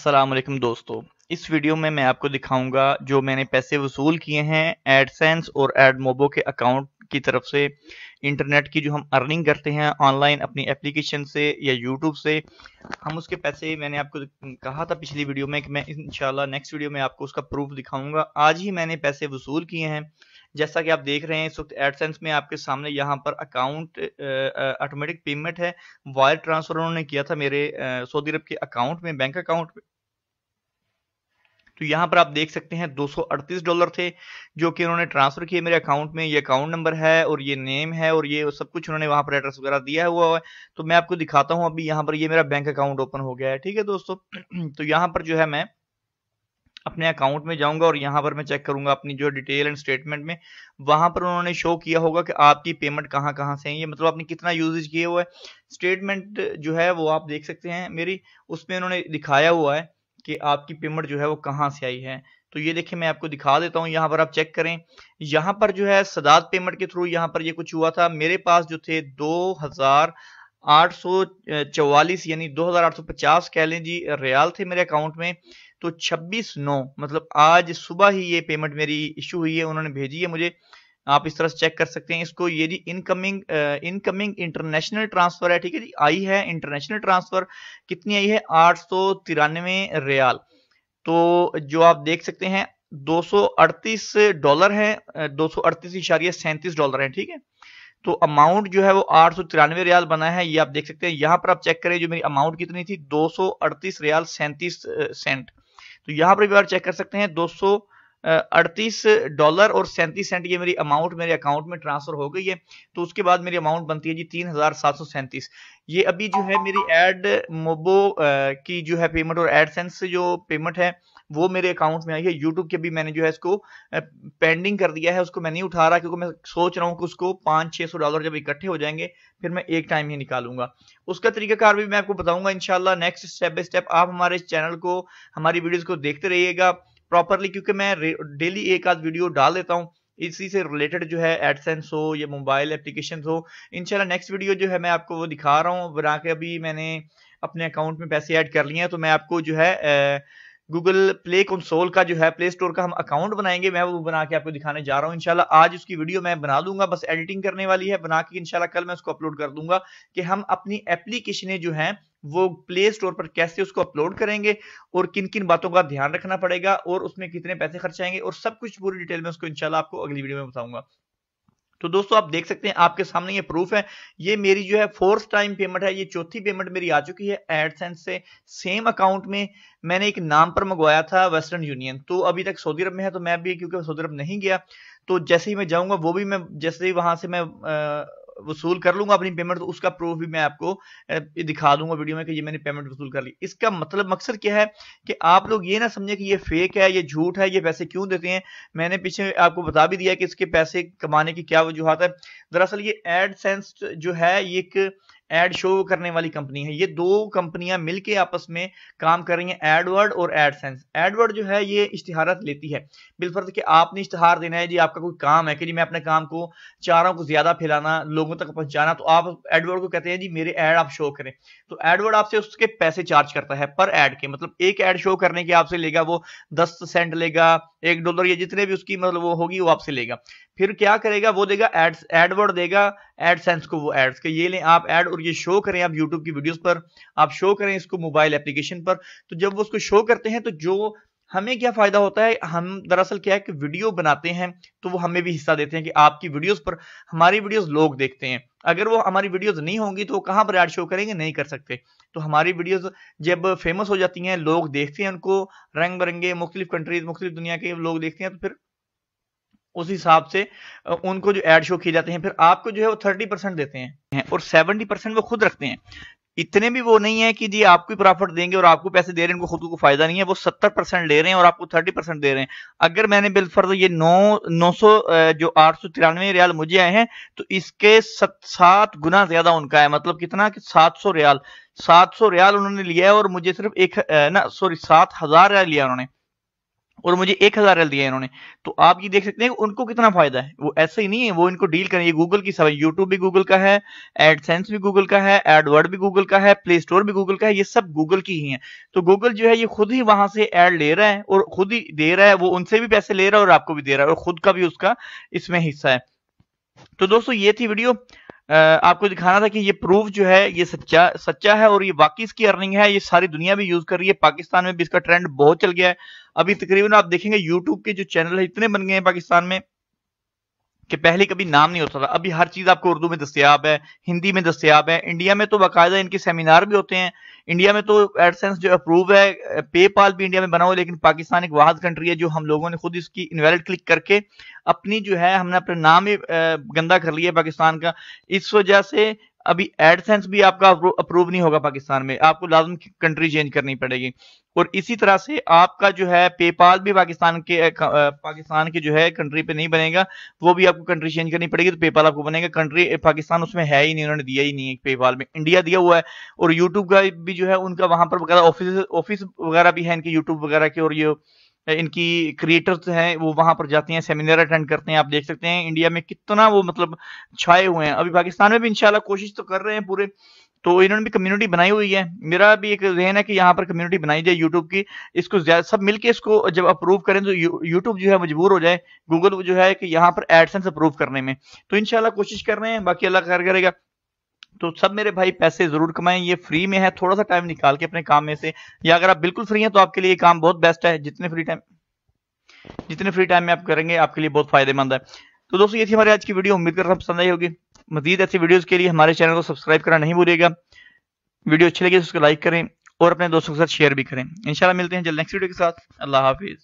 अस्सलाम वालेकुम दोस्तों। इस वीडियो में मैं आपको दिखाऊंगा जो मैंने पैसे वसूल किए हैं एडसेंस और एडमोबो के अकाउंट की तरफ से। इंटरनेट की जो हम अर्निंग करते हैं ऑनलाइन अपनी एप्लीकेशन से या यूट्यूब से, हम उसके पैसे, मैंने आपको कहा था पिछली वीडियो में कि मैं इंशाल्लाह नेक्स्ट वीडियो में आपको उसका प्रूफ दिखाऊंगा। आज ही मैंने पैसे वसूल किए हैं। जैसा कि आप देख रहे हैं इस वक्त एडसेंस में आपके सामने यहाँ पर अकाउंट ऑटोमेटिक पेमेंट है, वायर ट्रांसफर उन्होंने किया था मेरे सऊदी अरब के अकाउंट में, बैंक अकाउंट में। तो यहाँ पर आप देख सकते हैं $238 थे जो कि उन्होंने ट्रांसफर किए मेरे अकाउंट में। ये अकाउंट नंबर है और ये नेम है और ये सब कुछ उन्होंने वहां पर एड्रेस वगैरह दिया हुआ है। तो मैं आपको दिखाता हूँ अभी। यहाँ पर ये मेरा बैंक अकाउंट ओपन हो गया है, ठीक है दोस्तों। तो यहाँ पर जो है मैं अपने अकाउंट में जाऊंगा और यहाँ पर मैं चेक करूंगा अपनी जो डिटेल एंड स्टेटमेंट में। वहां पर उन्होंने शो किया होगा कि आपकी पेमेंट कहाँ कहाँ से है, ये मतलब आपने कितना यूजेज किया हुआ है। स्टेटमेंट जो है वो आप देख सकते हैं मेरी, उसमें उन्होंने दिखाया हुआ है कि आपकी पेमेंट जो है वो कहाँ से आई है। तो ये देखिए मैं आपको दिखा देता हूँ, यहाँ पर आप चेक करें। यहाँ पर जो है सदात पेमेंट के थ्रू यहाँ पर ये कुछ हुआ था। मेरे पास जो थे 2844 यानी 2850 कह लें जी रियाल थे मेरे अकाउंट में। तो 26/9 मतलब आज सुबह ही ये पेमेंट मेरी इशू हुई है, उन्होंने भेजी है मुझे। आप इस तरह से चेक कर सकते हैं इसको। ये जी इनकमिंग इंटरनेशनल ट्रांसफर है, ठीक है जी, आई है इंटरनेशनल ट्रांसफर। कितनी आई है? 893 रियाल। तो जो आप देख सकते हैं $238 है, $238.37 है, ठीक है। तो अमाउंट जो है वो 893 रियाल बना है, ये आप देख सकते हैं। यहाँ पर आप चेक करें जो मेरी अमाउंट कितनी थी, $238.37। तो यहाँ पर भी आप चेक कर सकते हैं $238.37 ये मेरी अमाउंट मेरे अकाउंट में ट्रांसफर हो गई है। तो उसके बाद मेरी अमाउंट बनती है जी 3737। ये अभी जो है मेरी एड मोबो की जो है पेमेंट और एडसेंस से जो पेमेंट है वो मेरे अकाउंट में आई है। यूट्यूब के भी मैंने जो है इसको पेंडिंग कर दिया है, उसको मैं नहीं उठा रहा क्योंकि मैं सोच रहा हूँ कि उसको $500-600 जब इकट्ठे हो जाएंगे फिर मैं एक टाइम ही निकालूंगा। उसका तरीकाकार भी मैं आपको बताऊंगा इंशाल्लाह नेक्स्ट स्टेप बाय स्टेप। आप हमारे इस चैनल को, हमारी वीडियोस को देखते रहिएगा प्रॉपरली, क्योंकि मैं डेली एक आध वीडियो डाल देता हूँ इसी से रिलेटेड, जो है एडसेंस हो या मोबाइल एप्लीकेशन हो। इंशाल्लाह नेक्स्ट वीडियो जो है मैं आपको वो दिखा रहा हूँ बना के। अभी मैंने अपने अकाउंट में पैसे ऐड कर लिए हैं, तो मैं आपको जो है गूगल प्ले कंसोल का जो है प्ले स्टोर का हम अकाउंट बनाएंगे, मैं वो बना के आपको दिखाने जा रहा हूँ इंशाल्लाह। आज उसकी वीडियो मैं बना दूंगा, बस एडिटिंग करने वाली है, बना के इंशाल्लाह कल मैं उसको अपलोड कर दूंगा कि हम अपनी एप्लीकेशनें जो हैं वो प्ले स्टोर पर कैसे उसको अपलोड करेंगे और किन किन बातों का ध्यान रखना पड़ेगा और उसमें कितने पैसे खर्च आएंगे और सब कुछ पूरी डिटेल में उसको इंशाल्लाह आपको अगली वीडियो में बताऊंगा। तो दोस्तों आप देख सकते हैं आपके सामने ये प्रूफ है। ये मेरी जो है फोर्थ टाइम पेमेंट है, ये चौथी पेमेंट मेरी आ चुकी है एडसेंस से। सेम अकाउंट में मैंने एक नाम पर मंगवाया था वेस्टर्न यूनियन, तो अभी तक सऊदी अरब में है, तो मैं भी क्योंकि सऊदी अरब नहीं गया, तो जैसे ही मैं जाऊंगा वो भी मैं जैसे ही वहां से मैं वसूल कर लूंगा अपनी पेमेंट, तो उसका प्रूफ भी मैं आपको दिखा दूंगा वीडियो में कि ये मैंने पेमेंट वसूल कर ली। इसका मतलब मकसद क्या है कि आप लोग ये ना समझे कि ये फेक है, ये झूठ है, ये पैसे क्यों देते हैं। मैंने पीछे आपको बता भी दिया कि इसके पैसे कमाने की क्या वजूहत है। दरअसल ये एडसेंस जो है ये एक एड शो करने वाली कंपनी है। ये दो कंपनियां मिलके आपस में काम कर रही हैं, एडवर्ड और एडसेंस। एडवर्ड जो है ये इश्तिहारात लेती है, बिलफर्ज कि आपने इश्तिहार देना है जी, आपका कोई काम है कि जी मैं अपने काम को चाह रहा हूं को ज्यादा फैलाना, लोगों तक पहुंचाना, तो आप एडवर्ड को कहते हैं जी मेरे एड आप शो करें। तो एडवर्ड आपसे उसके पैसे चार्ज करता है पर एड के, मतलब एक एड शो करने के आपसे लेगा वो 10 सेंट लेगा, $1 या जितने भी उसकी मतलब वो होगी वो आपसे लेगा। फिर क्या करेगा, वो देगा एडवर्ड देगा एडसेंस को वो एड्स के, ये लें आप एड और ये शो करें आप यूट्यूब की वीडियोस पर, आप शो करें इसको मोबाइल एप्लीकेशन पर। तो जब वो उसको शो करते हैं तो जो हमें क्या फायदा होता है, हम दरअसल क्या है कि वीडियो बनाते हैं तो वो हमें भी हिस्सा देते हैं कि आपकी वीडियोस पर हमारी वीडियोस लोग देखते हैं। अगर वो हमारी वीडियोस नहीं होंगी तो वो कहां पर ऐड शो करेंगे, नहीं कर सकते। तो हमारी वीडियोस जब फेमस हो जाती हैं, लोग देखते हैं उनको, रंग बिरंगे मुख्तलिफ कंट्रीज मुख्तलिफ दुनिया के लोग देखते हैं, तो फिर उस हिसाब से उनको जो एड शो किए जाते हैं। फिर आपको जो है वो 30% देते हैं और 70% वो खुद रखते हैं। इतने भी वो नहीं है कि जी आपको ही प्रॉफिट देंगे और आपको पैसे दे रहे हैं, उनको खुद को फायदा नहीं है। वो 70% ले रहे हैं और आपको 30% दे रहे हैं। अगर मैंने बिलफर्ज ये 900 जो 893 रियाल मुझे आए हैं, तो इसके 7 गुना ज्यादा उनका है। मतलब कितना कि 700 रियाल उन्होंने लिया है और मुझे सिर्फ 7,000 रियाल लिया उन्होंने और मुझे 1000 रियल दिया इन्होंने। तो आप ये देख सकते हैं उनको कितना फायदा है। वो ऐसे ही नहीं है, वो इनको डील करें। ये गूगल की सब, यूट्यूब भी गूगल का है, एडसेंस भी गूगल का है, एडवर्ड भी गूगल का है, प्ले स्टोर भी गूगल का है, ये सब गूगल की ही है। तो गूगल जो है ये खुद ही वहां से एड ले रहा है और खुद ही दे रहा है, वो उनसे भी पैसे ले रहा है और आपको भी दे रहा है और खुद का भी उसका इसमें हिस्सा है। तो दोस्तों ये थी वीडियो, आपको दिखाना था कि ये प्रूफ जो है ये सच्चा है और ये वाकई इसकी अर्निंग है। ये सारी दुनिया भी यूज कर रही है, पाकिस्तान में भी इसका ट्रेंड बहुत चल गया है। अभी तकरीबन आप देखेंगे यूट्यूब के जो चैनल है इतने बन गए हैं पाकिस्तान में कि पहले कभी नाम नहीं होता था। अभी हर चीज आपको उर्दू में दस्तयाब है, हिंदी में दस्तयाब है। इंडिया में तो बाकायदा इनके सेमिनार भी होते हैं। इंडिया में तो एडसेंस जो अप्रूव है, पेपाल भी इंडिया में बना हुआ, लेकिन पाकिस्तान एक वाहिद कंट्री है जो हम लोगों ने खुद इसकी इनवैलिड क्लिक करके अपनी जो है हमने अपना नाम ही गंदा कर लिया पाकिस्तान का। इस वजह से अभी एडसेंस भी आपका अप्रूव नहीं होगा पाकिस्तान में, आपको लाजम कंट्री चेंज करनी पड़ेगी। और इसी तरह से आपका जो है पेपाल भी पाकिस्तान के जो है कंट्री पे नहीं बनेगा, वो भी आपको कंट्री चेंज करनी पड़ेगी तो पेपाल आपको बनेगा। कंट्री पाकिस्तान उसमें है ही नहीं, उन्होंने दिया ही नहीं है पेपाल में, इंडिया दिया हुआ है। और यूट्यूब का भी जो है उनका वहां पर वगैरह ऑफिस वगैरह भी है इनके यूट्यूब वगैरह के, और ये इनकी क्रिएटर्स हैं वो वहां पर जाते हैं, सेमिनार अटेंड करते हैं। आप देख सकते हैं इंडिया में कितना वो मतलब छाए हुए हैं। अभी पाकिस्तान में भी इंशाल्लाह कोशिश तो कर रहे हैं पूरे। तो इन्होंने भी कम्युनिटी बनाई हुई है। मेरा भी एक ज़हन है कि यहाँ पर कम्युनिटी बनाई जाए यूट्यूब की, इसको सब मिलके इसको जब अप्रूव करें तो यूट्यूब जो है मजबूर हो जाए, गूगल जो है कि यहाँ पर एडसेंस अप्रूव करने में। तो इंशाल्लाह कोशिश कर रहे हैं, बाकी अल्लाह खैर करेगा। तो सब मेरे भाई पैसे जरूर कमाएं, ये फ्री में है, थोड़ा सा टाइम निकाल के अपने काम में से, या अगर आप बिल्कुल फ्री हैं तो आपके लिए ये काम बहुत बेस्ट है। जितने फ्री टाइम में आप करेंगे आपके लिए बहुत फायदेमंद है। तो दोस्तों ये थी हमारी आज की वीडियो, उम्मीद कर रहा हूं पसंद आई होगी। मजीद ऐसी वीडियोस के लिए हमारे चैनल को सब्सक्राइब करना नहीं भूलिएगा। वीडियो अच्छी लगी तो उसको लाइक करें और अपने दोस्तों के साथ शेयर भी करें। इंशाल्लाह मिलते हैं जल्द नेक्स्ट वीडियो के साथ। अल्लाह हाफिज।